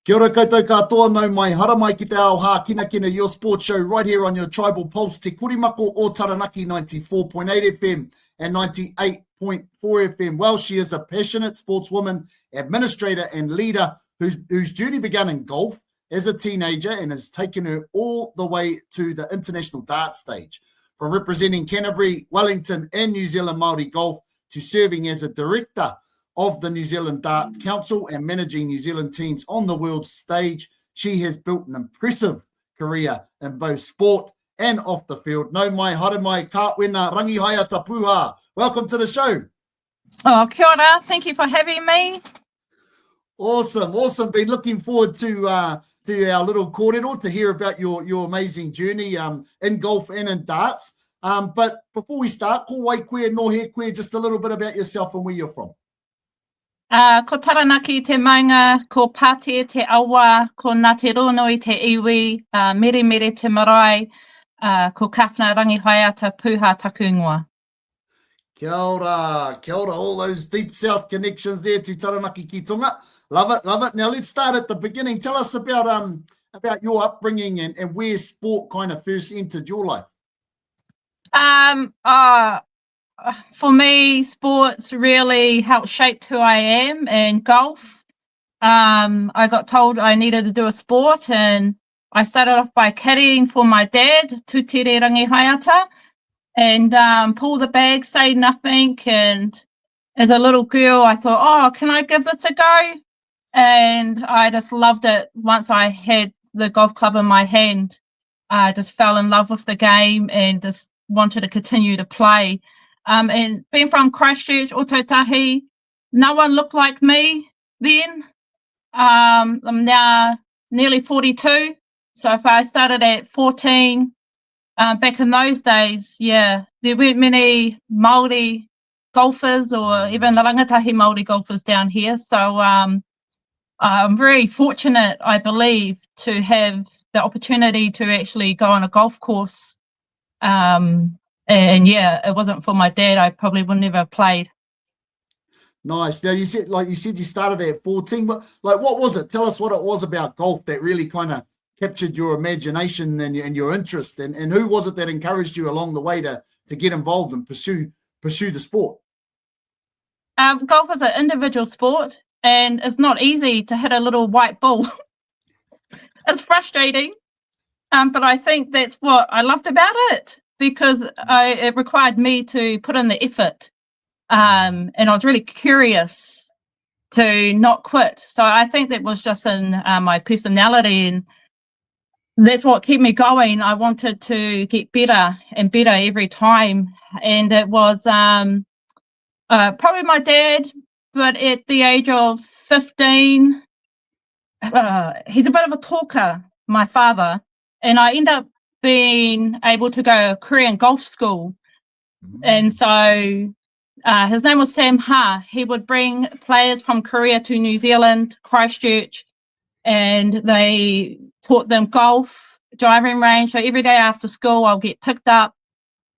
Kia ora koutou katoa, nau mai hara mai ki te ao Hākinakina, your sports show right here on your Tribal Pulse, Te Korimako o Taranaki 94.8 FM and 98.4 FM. Well, she is a passionate sportswoman, administrator and leader whose journey began in golf as a teenager and has taken her all the way to the international dart stage. From representing Canterbury, Wellington and New Zealand Māori golf to serving as a director of the New Zealand Dart Council and managing New Zealand teams on the world stage, she has built an impressive career in both sport and off the field. Nau mai, haere mai, Kawhena Rangihaeata Puha. Welcome to the show. Oh, kia ora. Thank you for having me. Awesome. Been looking forward to our little kōrero to hear about your amazing journey in golf and in darts. But before we start, ko wai koe no he koe, just a little bit about yourself and where you're from. Ko Taranaki te maunga, ko Pātea te awa, ko Ngāti Ronoi te iwi, mere te marae, ko Kawhena Rangihaeata Puha taku ingoa. Kia ora, all those deep south connections there to Taranaki ki Tonga. Love it. Now let's start at the beginning. Tell us about your upbringing and where sport kind of first entered your life. For me, sports really helped shape who I am, and golf. I got told I needed to do a sport, and I started off by caddying for my dad, Tūtere Rangihaeata, and pull the bag, say nothing. And as a little girl, I thought, can I give this a go? And I just loved it. Once I had the golf club in my hand, I just fell in love with the game and just wanted to continue to play. And being from Christchurch, Otautahi, no one looked like me then. I'm now nearly 42. So if I started at 14, back in those days, there weren't many Māori golfers or even rangatahi Māori golfers down here. So I'm very fortunate, I believe, to have the opportunity to actually go on a golf course. And it wasn't for my dad, I probably would never have played. Nice. Now you said you started at 14, but what was it? Tell us what it was about golf that really kind of captured your imagination and your interest, and who was it that encouraged you along the way to get involved and pursue the sport? Golf is an individual sport, and it's not easy to hit a little white ball. It's frustrating, but I think that's what I loved about it, because it required me to put in the effort, and I was really curious to not quit. So I think that was just in my personality, and that's what kept me going. I wanted to get better and better every time, and it was probably my dad, but at the age of 15, he's a bit of a talker, my father, and I end up being able to go to Korean golf school. And so his name was Sam Ha. He would bring players from Korea to New Zealand, Christchurch, and they taught them golf, driving range. So every day after school, I'll get picked up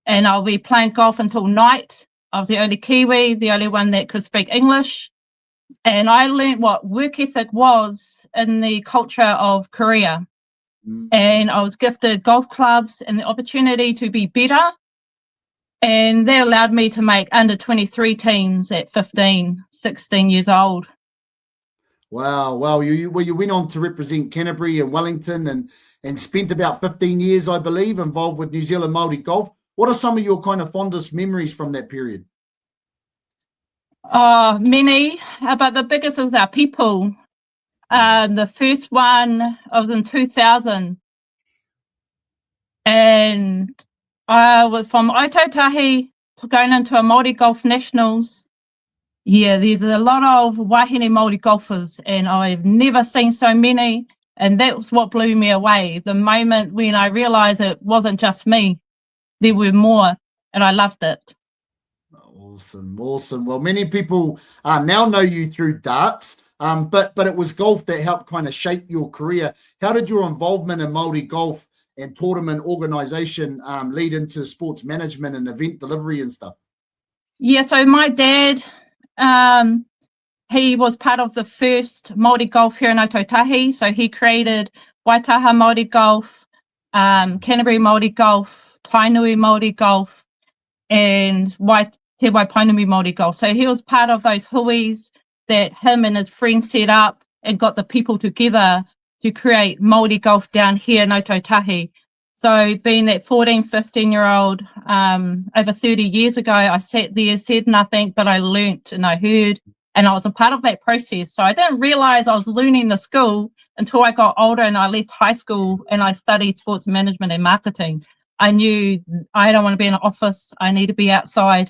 and I'll be playing golf until night. I was the only Kiwi, the only one that could speak English. And I learned what work ethic was in the culture of Korea. And I was gifted golf clubs and the opportunity to be better. And they allowed me to make under 23 teams at 15, 16 years old. Wow. You went on to represent Canterbury and Wellington and spent about 15 years, I believe, involved with New Zealand Māori golf. What are some of your kind of fondest memories from that period? Many, but the biggest is our people. The first one was in 2000, and I was from Otautahi going into a Māori Golf Nationals. There's a lot of wahine Māori golfers, and I've never seen so many, and that's what blew me away. The moment when I realised it wasn't just me, there were more, and I loved it. Awesome. Well, many people now know you through darts. But it was golf that helped kind of shape your career. How did your involvement in Māori golf and tournament organisation lead into sports management and event delivery and stuff? So my dad, he was part of the first Māori golf here in Ōtautahi. So he created Waitaha Māori golf, Canterbury Māori golf, Tainui Māori golf, and Te Waipainumi Māori golf. So he was part of those huis that him and his friends set up and got the people together to create Māori golf down here in Ōtautahi. So being that 14, 15-year-old, over 30 years ago, I sat there, said nothing, but I learnt and I heard, and I was a part of that process. So I didn't realise I was learning the skill until I got older and I left high school and I studied sports management and marketing. I knew I don't want to be in an office, I need to be outside.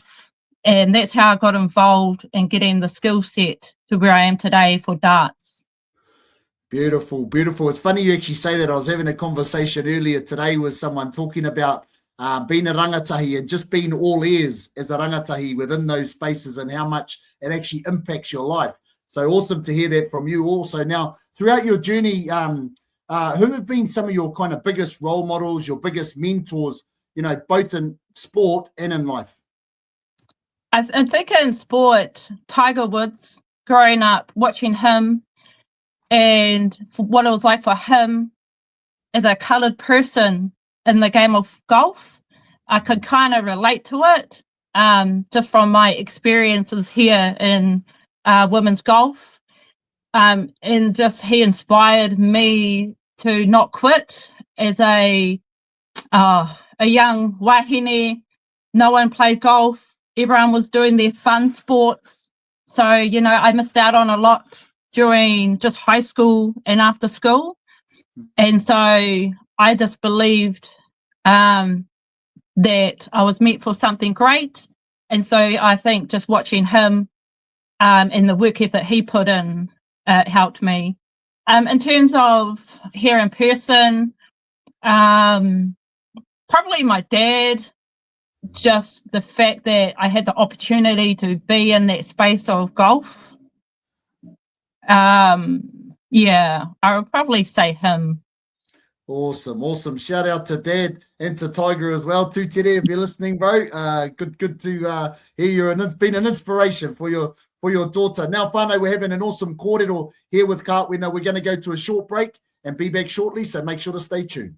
And that's how I got involved in getting the skill set to where I am today for darts. Beautiful, beautiful. It's funny you actually say that. I was having a conversation earlier today with someone talking about being a rangatahi and just being all ears as a rangatahi within those spaces and how much it actually impacts your life. So awesome to hear that from you also. Now, throughout your journey, who have been some of your kind of biggest role models, your biggest mentors, you know, both in sport and in life? I think in sport, Tiger Woods, growing up, watching him, and what it was like for him as a coloured person in the game of golf. I could kind of relate to it just from my experiences here in women's golf. And just he inspired me to not quit as a young wahine. No one played golf. Everyone was doing their fun sports. So, you know, I missed out on a lot during just high school and after school. And so I just believed that I was meant for something great. And so I think just watching him and the work ethic he put in helped me. In terms of here in person, probably my dad, just the fact that I had the opportunity to be in that space of golf. Yeah, I would probably say him. Awesome, awesome. Shout out to Dad and to Tiger as well. Tū tere, if you're listening, bro. Good to hear you, and it's been an inspiration for your daughter. Now, whānau, we're having an awesome kōrero here with Kawhena. We're going to go to a short break and be back shortly, so make sure to stay tuned.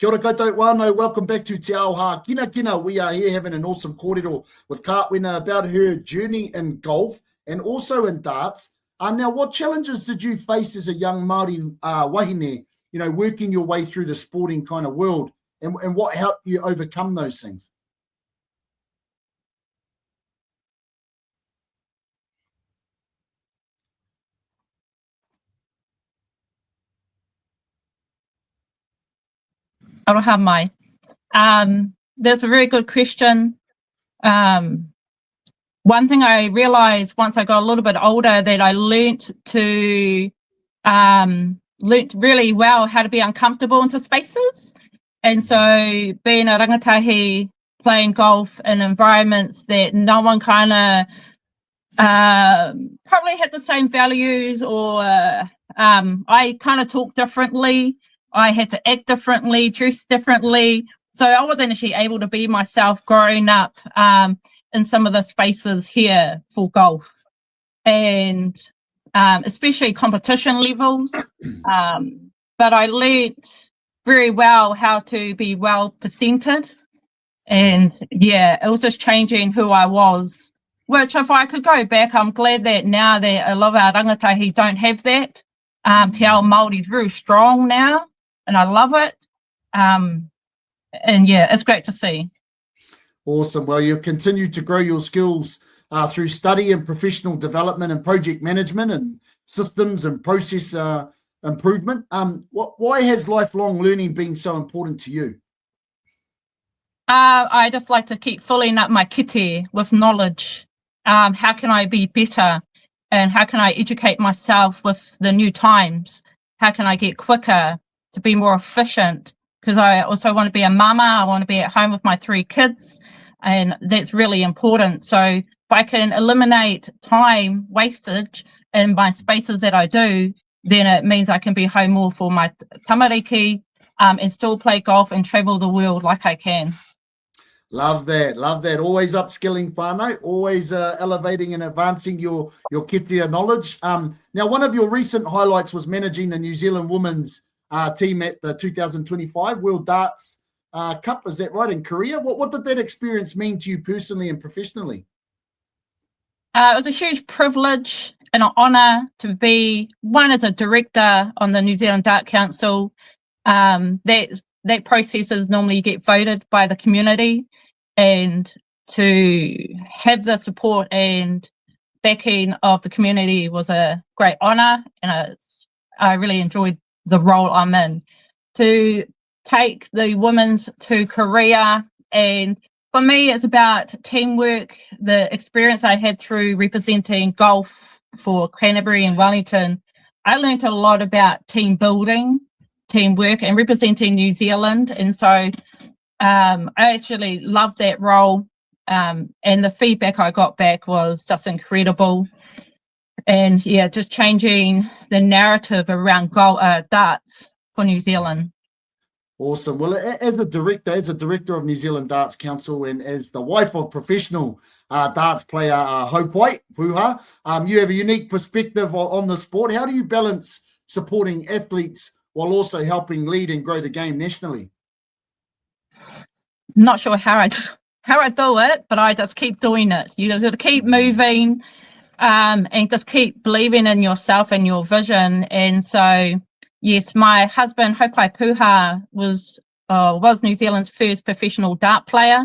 Kia ora koutou wānau, welcome back to Te Ao Hākinakina. We are here having an awesome kōrero with Kawhena about her journey in golf and also in darts. Now, what challenges did you face as a young Māori wahine, you know, working your way through the sporting kind of world, and what helped you overcome those things? Aroha mai. That's a very good question. One thing I realized once I got a little bit older that I learnt really well how to be uncomfortable into spaces. And so being a rangatahi, playing golf in environments that no one kind of probably had the same values, or I kind of talk differently. I had to act differently, dress differently. So I wasn't actually able to be myself growing up in some of the spaces here for golf, and especially competition levels. But I learnt very well how to be well presented. And yeah, it was just changing who I was, which if I could go back, I'm glad that now that a lot of our rangatahi don't have that. Te Ao Māori is very strong now, and I love it. And yeah, it's great to see. Awesome. Well, you've continued to grow your skills through study and professional development and project management and systems and process improvement. Why has lifelong learning been so important to you? I just like to keep filling up my kite with knowledge. How can I be better? And how can I educate myself with the new times? How can I get quicker to be more efficient? because I also want to be a mama. I want to be at home with my 3 kids, and that's really important. So if I can eliminate time wastage in my spaces that I do, then it means I can be home more for my tamariki, and still play golf and travel the world like I can. Love that. Always upskilling whānau, always elevating and advancing your kitia knowledge. Now, one of your recent highlights was managing the New Zealand women's team at the 2025 World Darts Cup. Is that right, in Korea? What did that experience mean to you personally and professionally? It was a huge privilege and an honour to be one as a director on the New Zealand Dart Council. That process is normally get voted by the community, and to have the support and backing of the community was a great honour, and I really enjoyed the role I'm in. To take the women's to Korea, and for me it's about teamwork. The experience I had through representing golf for Canterbury and Wellington, I learned a lot about team building, teamwork, and representing New Zealand. And so I actually loved that role, and the feedback I got back was just incredible. And yeah, just changing the narrative around darts for New Zealand. Awesome. Well, as a director of New Zealand Darts Council, and as the wife of professional darts player Hākinakina Puha, you have a unique perspective on the sport. How do you balance supporting athletes while also helping lead and grow the game nationally? Not sure how I do it, but I just keep doing it. You got to keep moving, and just keep believing in yourself and your vision. And so, yes, my husband Hākinakina Puha was New Zealand's first professional dart player.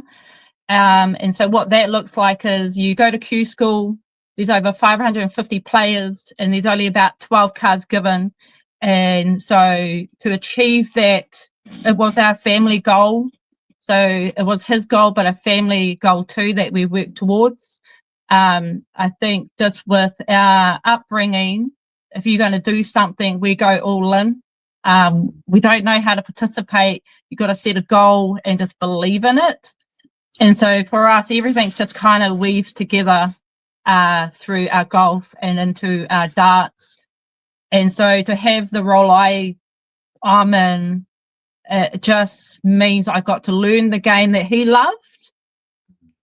And so what that looks like is you go to Q school. There's over 550 players, and there's only about 12 cards given. And so to achieve that, it was our family goal. So it was his goal, but a family goal too that we worked towards. I think just with our upbringing, if you're going to do something, we go all in. We don't know how to participate. You've got to set a goal and just believe in it. And so for us, everything just kind of weaves together through our golf and into our darts. And so to have the role I'm in, it just means I got to learn the game that he loved.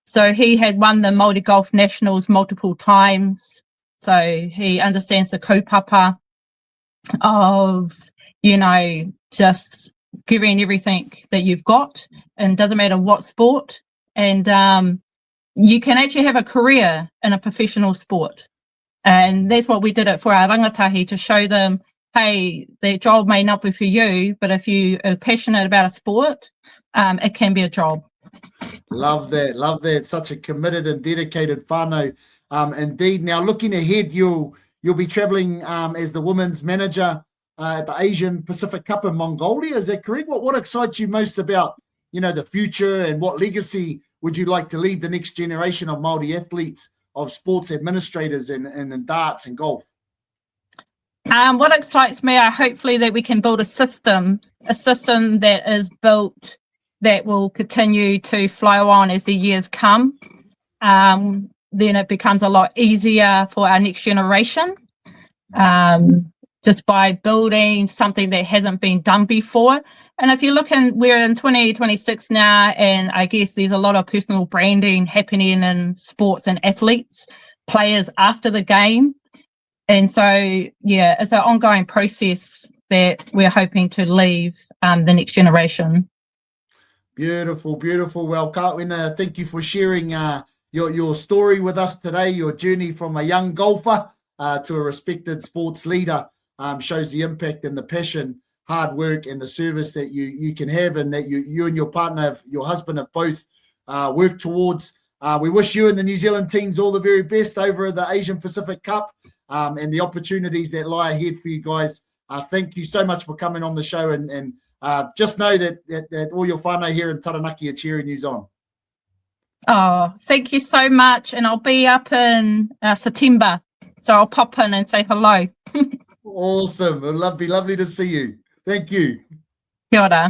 So he had won the Māori Golf Nationals multiple times. So he understands the kaupapa of, just giving everything that you've got, and doesn't matter what sport. And you can actually have a career in a professional sport. And that's what we did it for our rangatahi, to show them, hey, that job may not be for you, but if you are passionate about a sport, it can be a job. Love that. Such a committed and dedicated whānau. Indeed. Now, looking ahead, you'll be travelling as the women's manager at the Asian Pacific Cup in Mongolia. Is that correct? What excites you most about, the future, and what legacy would you like to leave the next generation of Māori athletes, of sports administrators in darts and golf? What excites me are hopefully that we can build a system that is built that will continue to flow on as the years come. Then it becomes a lot easier for our next generation, just by building something that hasn't been done before. And if you look we're in 2026 now, and I guess there's a lot of personal branding happening in sports and athletes, players after the game. And so, yeah, it's an ongoing process that we're hoping to leave the next generation. Beautiful. Well, Kawhena, thank you for sharing your story with us today. Your journey from a young golfer to a respected sports leader shows the impact and the passion, hard work, and the service that you can have, and that you and your partner, your husband, have both worked towards. We wish you and the New Zealand teams all the very best over the Asian Pacific Cup, and the opportunities that lie ahead for you guys. Thank you so much for coming on the show, and just know that all your whānau here in Taranaki are cheering you on. Oh, thank you so much. And I'll be up in September, so I'll pop in and say hello. Awesome. It'll be lovely to see you. Thank you. Kia ora.